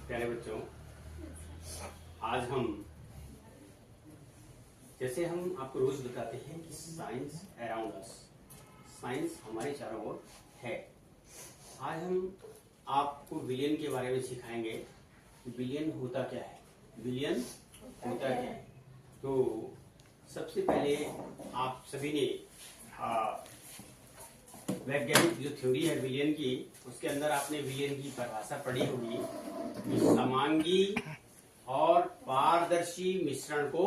प्यारे बच्चों, आज हम जैसे हम आपको रोज बताते हैं कि साइंस अराउंड अस, साइंस हमारे चारों ओर है। आज हम आपको विलियन के बारे में सिखाएंगे। विलियन होता क्या है, विलियन होता क्या है। तो सबसे पहले आप सभी ने वैज्ञानिक जो थ्योरी है विलियन की, उसके अंदर आपने विलियन की परिभाषा पढ़ी होगी कि समांगी और पारदर्शी मिश्रण को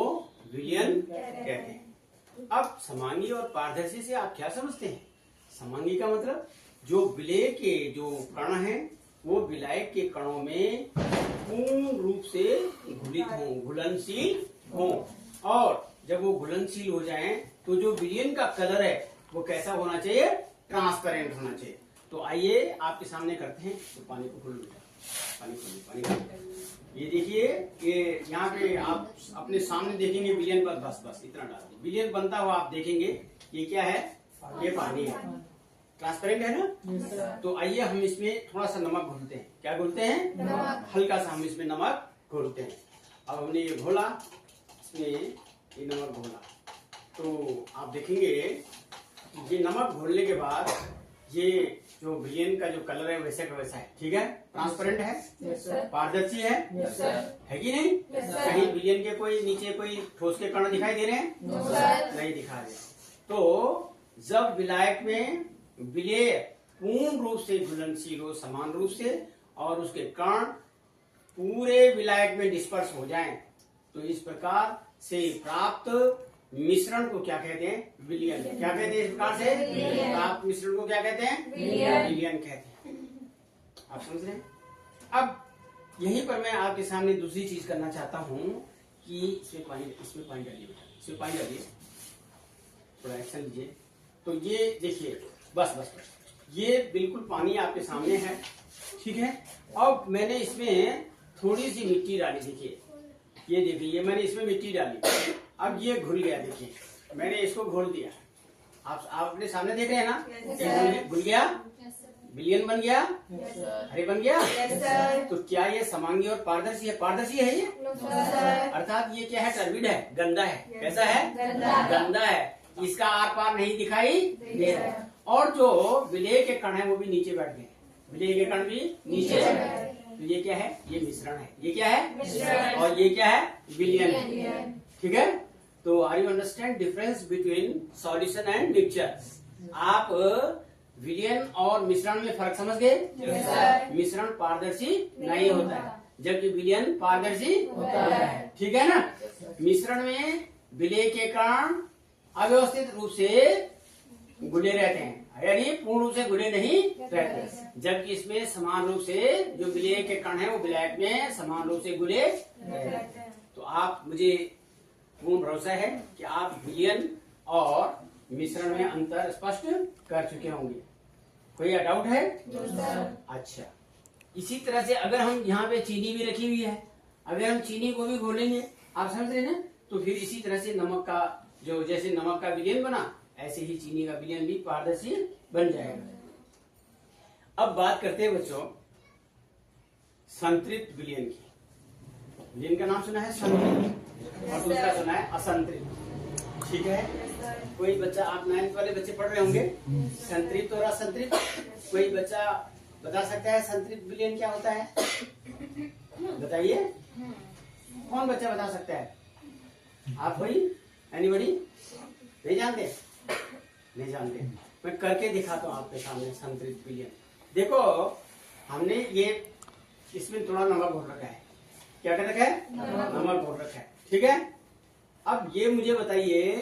विलियन कहते हैं। अब समांगी और पारदर्शी से आप क्या समझते हैं? समांगी का मतलब जो विलय के जो कण हैं वो विलय के कणों में पूर्ण रूप से घुलित हों, घुलनशील हों, और जब वो घुलनशील हो जाएं तो जो विलियन का कलर है वो कैसा होना चाहिए? ट्रांसपेरेंट होना चाहिए। तो आइए आपके सामने करते हैं। तो पानी को खोल, पानी खोल। ये देखिए, ये यहाँ पे आप अपने सामने देखेंगे विलियन पर, बस इतना डाल दो। विलियन बनता हुआ आप देखेंगे। ये क्या है? ये पानी है, ट्रांसपेरेंट है ना। तो आइए हम इसमें थोड़ा सा नमक घोलते हैं। क्या घोलते हैं? हल्का सा हम इसमें नमक घोलते हैं। अब हमने ये घोला, इसमें ये नमक घोला, तो आप देखेंगे ये नमक घोलने के बाद ये जो विलियन का जो कलर है वैसे का वैसा है। ठीक है, ट्रांसपेरेंट है, पारदर्शी है कि नहीं? कहीं विलियन के कोई नीचे कोई ठोस के कण दिखाई दे रहे हैं? नहीं दिखा रहे। तो जब विलायक में विलय पूर्ण रूप से घुलनशील हो, समान रूप से, और उसके कण पूरे विलायक में डिस्पर्स हो जाएं, तो इस प्रकार से प्राप्त मिश्रण को क्या कहते हैं? विलियन। क्या कहते हैं? इस प्रकार से प्राप्त मिश्रण को क्या कहते हैं? विलियन कहते हैं। आप समझ रहे हैं? अब यहीं पर मैं आपके सामने दूसरी चीज करना चाहता हूं कि इसमें पानी डालिए बेटा, इसमें पानी डालिए, थोड़ा एक्शन लीजिए। तो ये देखिए, बस ये बिल्कुल पानी आपके सामने है। ठीक है, अब मैंने इसमें थोड़ी सी मिट्टी डाली। देखिए, ये देखिए, ये मैंने इसमें मिट्टी डाली। अब ये घुल गया। देखिए, मैंने इसको घोल दिया। आप अपने सामने देख रहे हैं ना? घुल गया, विलियन बन गया, हरे बन गया। तो क्या ये समांगी और पारदर्शी है? पारदर्शी है ये, अर्थात ये क्या है? टर्बिड है, गंदा है। कैसा है? गंदा है। इसका आर पार नहीं दिखाई दे रहा है। और जो विलय के कण है वो भी नीचे बैठ गए, विलय के कण भी नीचे। तो ये क्या है? ये मिश्रण है। ये क्या है? और ये क्या है? विलियन है। ठीक है, तो are you understand difference between solution and mixture? आप विलियन और मिश्रण में फर्क समझ गए? मिश्रण पारदर्शी नहीं होता है, जबकि विलियन पारदर्शी होता है। ठीक है ना? मिश्रण में विलय के कण अव्यवस्थित रूप से घुले रहते हैं, यानी पूर्ण रूप से घुले नहीं रहते, जबकि इसमें समान रूप से जो विलय के कण है वो विलायक में समान रूप से घुले रहते हैं। तो आप, मुझे पूर्ण भरोसा है कि आप विलियन और मिश्रण में अंतर स्पष्ट कर चुके होंगे। कोई डाउट है? अच्छा, इसी तरह से अगर हम यहाँ पे चीनी भी रखी हुई है, अगर हम चीनी को भी घोलेंगे, आप समझ रहे हैं, तो फिर इसी तरह से नमक का जो, जैसे नमक का विलियन बना, ऐसे ही चीनी का विलियन भी पारदर्शी बन जाएगा। अब बात करते हैं बच्चों संतृप्त विलियन की। विलियन का नाम सुना है संतृप्त, और दूसरा सुना है असंतृप्त। ठीक है, कोई बच्चा, आप 9th वाले बच्चे पढ़ रहे होंगे, संतृप्त और असंतृप्त। कोई बच्चा बता सकता है संतृप्त विलियन क्या होता है? बताइए, कौन बच्चा बता सकता है? आप कोई, एनीबॉडी? नहीं जानते? नहीं जानते? मैं करके दिखाता हूँ आपके सामने संतृप्त विलियन। देखो, हमने ये इसमें थोड़ा नमक घोल रखा है। क्या कर रखा है? नमक घोल रखा है। ठीक है, अब ये मुझे बताइए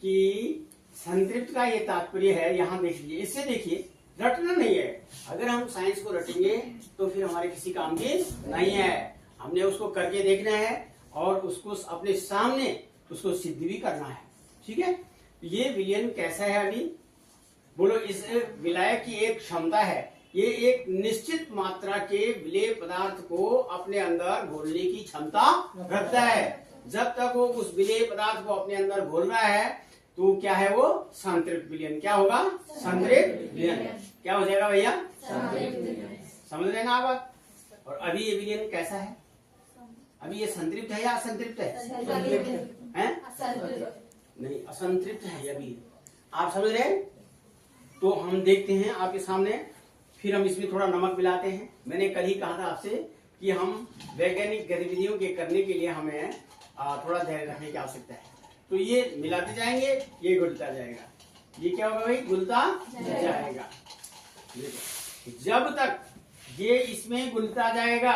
कि संतृप्त का ये तात्पर्य है, यहाँ देख लीजिए, इससे देखिए, रटना नहीं है। अगर हम साइंस को रटेंगे तो फिर हमारे किसी काम की नहीं है। हमने उसको करके देखना है और उसको अपने सामने उसको सिद्ध भी करना है। ठीक है, ये विलियन कैसा है? अभी बोलो। इस विलायक की एक क्षमता है, ये एक निश्चित मात्रा के विलेय पदार्थ को अपने अंदर घोलने की क्षमता रखता है। जब तक वो उस विलेय पदार्थ को अपने अंदर घोल रहा है तो क्या है? वो संतृप्त विलियन। क्या होगा? संतृप्त विलियन। क्या हो जाएगा भैया? समझ रहे ना आप? और अभी ये विलयन कैसा है? अभी ये संतृप्त है या असंतृप्त है? नहीं, असंतृप्त है अभी। आप समझ रहे हैं? तो हम देखते हैं आपके सामने, फिर हम इसमें थोड़ा नमक मिलाते हैं। मैंने कल ही कहा था आपसे कि हम वैज्ञानिक गतिविधियों के करने के लिए हमें थोड़ा धैर्य रखने की आवश्यकता है। तो ये मिलाते जाएंगे, ये घुलता जाएगा। ये क्या होगा भाई? घुलता जाएगा। जब तक ये इसमें घुलता जाएगा,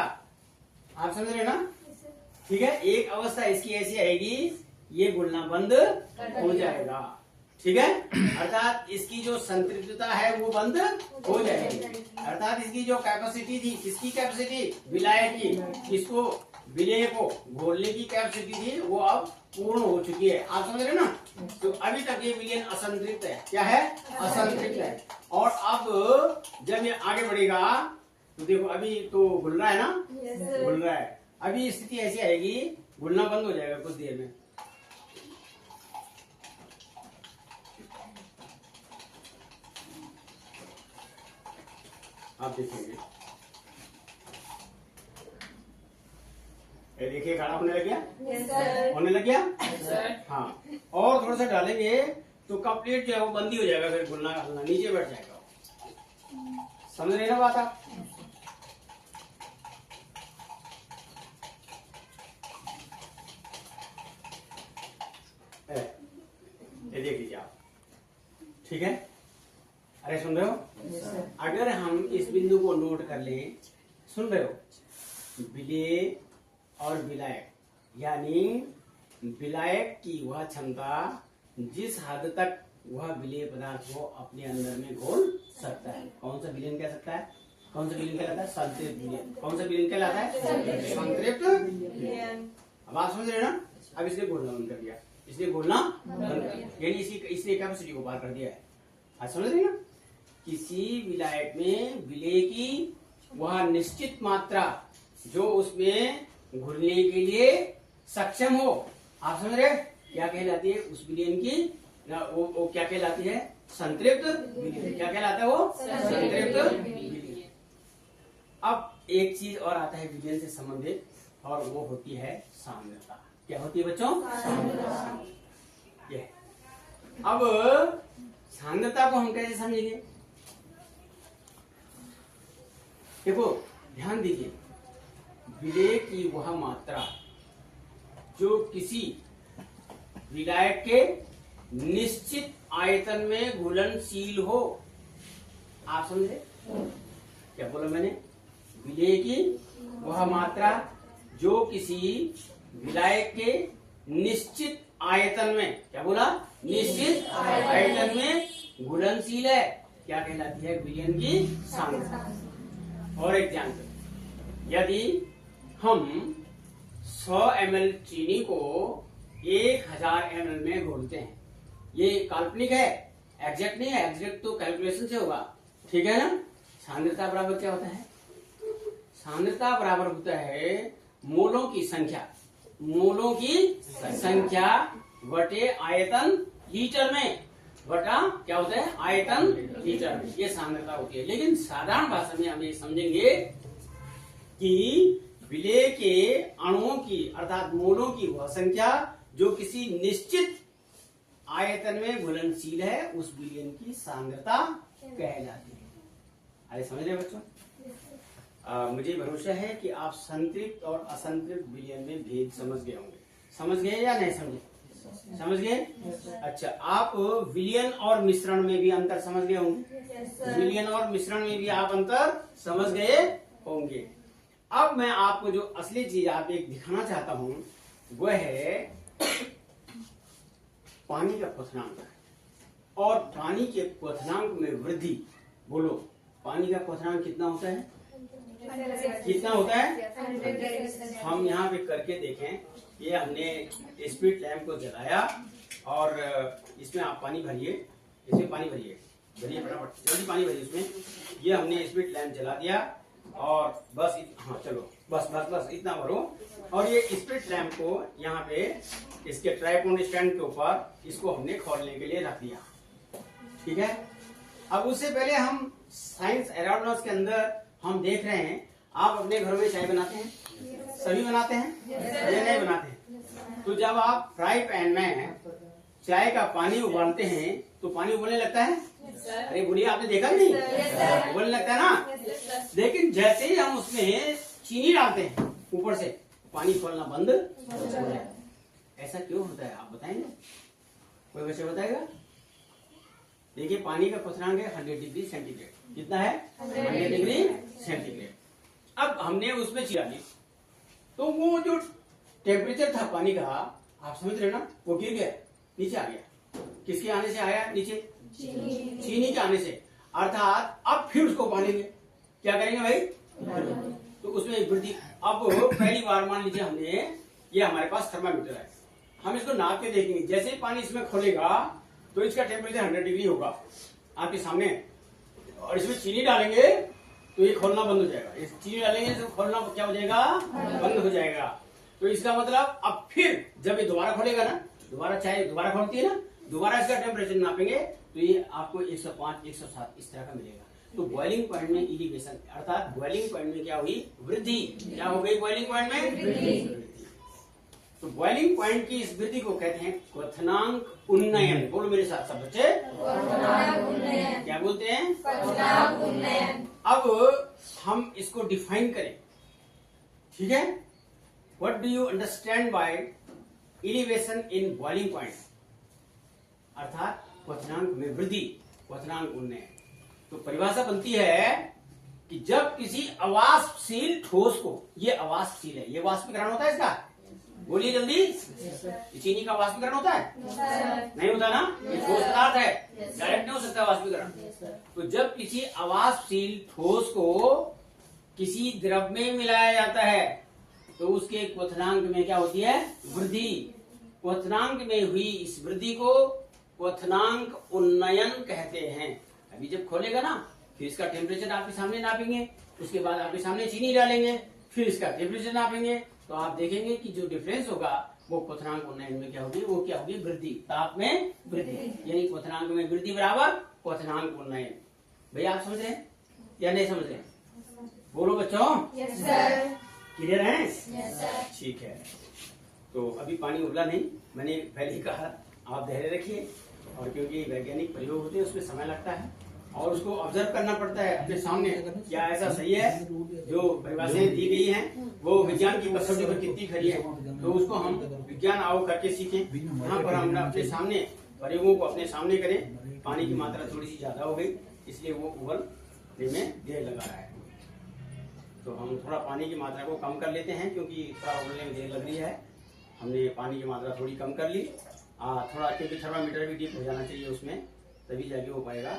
आप समझ रहे ना? ठीक है, एक अवस्था इसकी ऐसी आएगी, ये घुलना बंद हो जाएगा। ठीक है, अर्थात इसकी जो संतृप्तता है वो बंद हो जाएगी। अर्थात इसकी जो कैपेसिटी थी, किसकी कैपेसिटी? विलायक की। इसको विलेय को घोलने की कैपेसिटी थी, वो अब पूर्ण हो चुकी है। आप समझ रहे ना? तो अभी तक ये विलयन असंतृप्त है। क्या है? असंतृप्त है। और अब जब ये आगे बढ़ेगा तो देखो, अभी तो घुल रहा है ना? घुल रहा है। अभी स्थिति ऐसी आएगी, घुलना बंद हो जाएगा कुछ देर में। आप देखेंगे, ये देखिए गाढ़ा होने लग गया। होने लग गया। हाँ, और थोड़ा सा डालेंगे तो कंप्लीट जो है वो बंदी हो जाएगा, फिर घुलना घुलना नीचे बैठ जाएगा। समझ रहे ना बात आप? ये देख लीजिए आप। ठीक है, अरे सुन रहे हो? अगर हम इस बिंदु को नोट कर लें, सुन रहे हो? विलेय और विलायक, यानी विलायक की वह क्षमता जिस हद तक वह विलेय पदार्थ को अपने अंदर में घोल सकता है। कौन सा विलयन कह सकता है? कौन सा विलयन कहलाता है? संतृप्त विलयन। कौन सा विलयन कहलाता है? संतृप्त विलयन। अब आप समझ रहे ना? अब इसने घोलना बंद कर दिया, इसने घोलना बंद कर दिया, यानी इसने कैपेसिटी को पार कर दिया है। आज समझ रहे ना? किसी विलायक में विलेय की वह निश्चित मात्रा जो उसमें घुलने के लिए सक्षम हो, आप समझ रहे? क्या कहलाती है उस विलयन की? वो क्या कहलाती है? संतृप्त विलयन। क्या कहलाता है वो? संतृप्त विलयन। अब एक चीज और आता है विलयन से संबंधित, और वो होती है सांद्रता। क्या होती है बच्चों? सांद्रता। ये अब सांद्रता को हम कैसे समझेंगे? देखो, ध्यान दीजिए, विलेय की वह मात्रा जो किसी विलायक के निश्चित आयतन में घुलनशील हो। आप समझे क्या बोला मैंने? विलेय की वह मात्रा जो किसी विलायक के निश्चित आयतन में, क्या बोला? निश्चित आयतन में घुलनशील है, क्या कहलाती है? विलयन की सांद्रता। और एक जानते, यदि हम 100 ml चीनी को 1000 ml में घोलते हैं, ये काल्पनिक है, एग्जैक्ट नहीं है। एग्जैक्ट तो कैलकुलेशन से होगा, ठीक है ना? सांद्रता बराबर क्या होता है? सांद्रता बराबर होता है मोलों की संख्या, मोलों की संख्या बटे आयतन लीटर में, बटा क्या होता है? आयतन लीटर में। ये सांद्रता होती है। लेकिन साधारण भाषा में हम ये समझेंगे कि विलेय के अणुओं की अर्थात मोलों की वह संख्या जो किसी निश्चित आयतन में घुलनशील है, उस विलयन की सांद्रता कहलाती है। अरे समझ रहे बच्चों? मुझे भरोसा है कि आप संतृप्त और असंतृप्त विलयन में भेद समझ गए होंगे। समझ गए या नहीं समझे? समझ गए? अच्छा, आप विलयन और मिश्रण में भी अंतर समझ गए होंगे। विलयन और मिश्रण में भी आप अंतर समझ गए होंगे। अब मैं आपको जो असली चीज आप एक दिखाना चाहता हूं, वह है पानी का क्वथनांक। और पानी के क्वथनांक में वृद्धि। बोलो, पानी का क्वथनांक कितना होता है? कितना होता है? हम यहाँ पे करके देखें। ये हमने स्पीड लैंप को जलाया और इसमें आप पानी भरिए, इसमें पानी भरिए, भरिए फटाफट, जल्दी पानी भरिए इसमें। ये हमने स्पीड लैंप जला दिया और बस हाँ चलो बस बस बस इतना भरो। और ये स्पीड लैंप को यहाँ पे इसके ट्राइपॉड स्टैंड के ऊपर इसको हमने खोलने के लिए रख दिया, ठीक है। अब उससे पहले हम साइंस एरोनॉटिक्स के अंदर हम देख रहे हैं आप अपने घरों में चाय बनाते हैं? सभी बनाते हैं या नहीं बनाते हैं? तो जब आप फ्राई पैन में चाय का पानी उबालते हैं तो पानी उबलने लगता है? अरे बोलिए, आपने देखा नहीं? उबलने लगता है ना। लेकिन जैसे ही हम उसमें चीनी डालते हैं ऊपर से, पानी उबलना बंद हो जाता है। ऐसा क्यों होता है आप बताएंगे? कोई बच्चा बताएगा? देखिए, पानी का क्वथनांक है 100 डिग्री सेंटीग्रेड। कितना है? 100 डिग्री सेंटीग्रेड। अब हमने उसमें चीनी डाली तो वो जो टेम्परेचर था पानी का, आप समझ रहे ना, वो गिर गया, नीचे आ गया। किसके आने से आया नीचे? चीनी के आने से। अर्थात अब फिर उसको उबालेंगे। क्या करेंगे भाई? तो उसमें वृद्धि। अब पहली बार मान लीजिए हमने, ये हमारे पास थर्मामीटर है, हम इसको नाप के देखेंगे। जैसे ही पानी इसमें खोलेगा तो इसका टेम्परेचर 100 डिग्री होगा आपके सामने, और इसमें चीनी डालेंगे तो ये खोलना बंद हो जाएगा। इस चीनी डालेंगे तो खोलना क्या हो जाएगा? बंद हो जाएगा। तो इसका मतलब अब फिर जब ये दोबारा खोलेगा ना, दोबारा चाय दोबारा खोलती है ना, दोबारा इसका टेम्परेचर नापेंगे तो ये आपको 105, 107 इस तरह का मिलेगा। तो बॉइलिंग पॉइंट में एलिवेशन, अर्थात बॉइलिंग पॉइंट में क्या हुई? वृद्धि। क्या हो गई बॉइलिंग पॉइंट में? वृद्धि। तो बॉइलिंग पॉइंट की इस वृद्धि को कहते हैं क्वथनांक उन्नयन। बोलो मेरे साथ सब बच्चे, क्या बोलते हैं? क्वथनांक उन्नयन। अब हम इसको डिफाइन करें, ठीक है? What do you understand by elevation in boiling point? अर्थात क्वथनांक में वृद्धि, क्वथनांक उन्नयन। तो परिभाषा बनती है कि जब किसी अवाष्पशील ठोस को, ये अवाष्पशील है, ये वाष्पीकरण होता है इसका, बोलिए जल्दी, चीनी का वाष्पीकरण होता है? नहीं होता ना, ये ठोस पदार्थ है, डायरेक्ट नहीं हो सकता वाष्पीकरण। तो जब किसी अवाष्पशील ठोस को किसी द्रव में मिलाया जाता है तो उसके क्वथनांक में क्या होती है? वृद्धि। क्वथनांक में हुई इस वृद्धि को क्वथनांक उन्नयन कहते हैं। अभी जब खोलेगा ना, फिर इसका टेम्परेचर आपके सामने नापेंगे, उसके बाद आपके सामने चीनी डालेंगे, फिर इसका टेम्परेचर नापेंगे, तो आप देखेंगे कि जो डिफरेंस होगा वो क्वथनांक उन्नयन में क्या होगी? वो क्या होगी? वृद्धि। ताप में वृद्धि, यानी क्वथनांक में वृद्धि बराबर क्वथनांक उन्नयन। भैया आप समझ रहे हैं या नहीं समझ रहे? बोलो बच्चों। Yes sir. क्लियर है? Yes sir. ठीक है। तो अभी पानी उबला नहीं, मैंने पहले ही कहा, आप धैर्य रखिए। और क्योंकि वैज्ञानिक प्रयोग होते हैं उसमें समय लगता है और उसको ऑब्जर्व करना पड़ता है अपने सामने, क्या ऐसा सही है? जो परिभाषाएं दी गई हैं वो विज्ञान की कसौटी पर कितनी खरी है, तो उसको हम विज्ञान आओ करके सीखें। यहाँ पर हम अपने सामने प्रयोगों को अपने सामने करें। पानी की मात्रा थोड़ी सी ज्यादा हो गई, इसलिए वो उबलने में देर लगा रहा है। तो हम थोड़ा पानी की मात्रा को कम कर लेते हैं, क्योंकि थोड़ा उबलने में देर लग रही है। हमने पानी की मात्रा थोड़ी कम कर ली, थोड़ा, क्योंकि थर्मामीटर भी डीप हो जाना चाहिए उसमें, तभी जाके हो पाएगा।